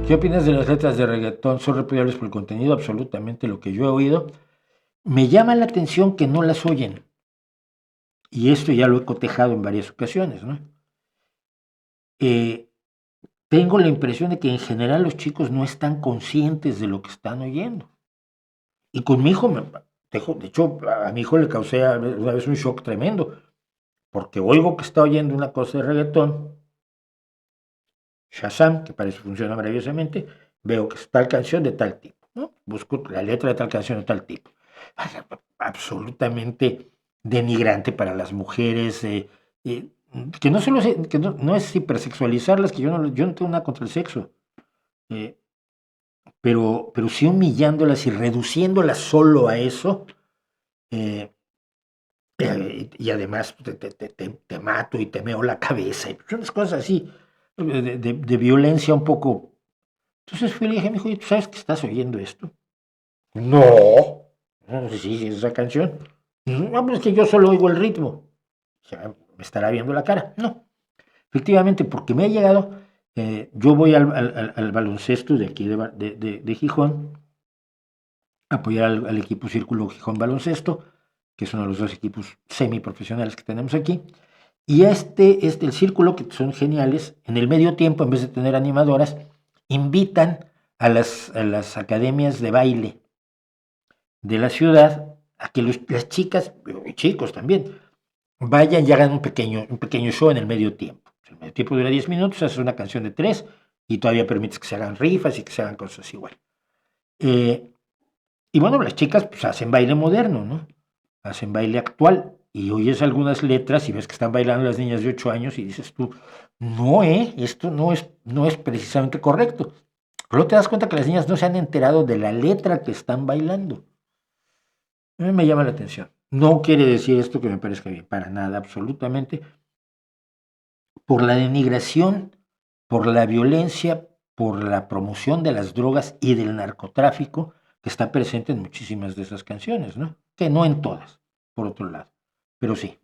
¿Qué opinas de las letras de reggaetón? ¿Son repudiables por el contenido? Absolutamente lo que yo he oído. Me llama la atención que no las oyen. Y esto ya lo he cotejado en varias ocasiones, ¿no? Eh, Tengo la impresión de que en general los chicos no están conscientes de lo que están oyendo. Y con mi hijo, de hecho, a mi hijo le causé una vez un shock tremendo, porque oigo que está oyendo una cosa de reggaetón, Shazam, que parece que funciona maravillosamente, veo que es tal canción de tal tipo, ¿no? Busco la letra de tal canción de tal tipo. Absolutamente denigrante para las mujeres, eh, que no solo que no es hipersexualizarlas, que yo no tengo nada contra el sexo, eh, pero sí humillándolas y reduciéndolas solo a eso, eh, y además te mato y te meo la cabeza, y unas cosas así, de violencia un poco. Entonces fui y le dije a mi hijo, ¿tú sabes que estás oyendo esto? No. No, sí, esa canción. No, pues es que yo solo oigo el ritmo. O sea, me estará viendo la cara. No. Efectivamente, porque me ha llegado, yo voy al baloncesto de aquí de Gijón, a apoyar al equipo Círculo Gijón Baloncesto, que es uno de los dos equipos semiprofesionales que tenemos aquí. Y el círculo, que son geniales, en el medio tiempo, en vez de tener animadoras, invitan a las academias de baile de la ciudad a que las chicas, y chicos también, vayan y hagan un pequeño show en el medio tiempo. El medio tiempo dura 10 minutos, haces una canción de 3 y todavía permites que se hagan rifas y que se hagan cosas igual. Eh, y bueno, las chicas pues hacen baile moderno, ¿no? Hacen baile actual. Y oyes algunas letras y ves que están bailando las niñas de 8 años y dices tú, no, esto no es precisamente correcto. Pero te das cuenta que las niñas no se han enterado de la letra que están bailando. A mí me llama la atención. No quiere decir esto que me parezca bien, para nada, absolutamente. Por la denigración, por la violencia, por la promoción de las drogas y del narcotráfico que está presente en muchísimas de esas canciones, ¿no? Que no en todas, por otro lado, pero sí.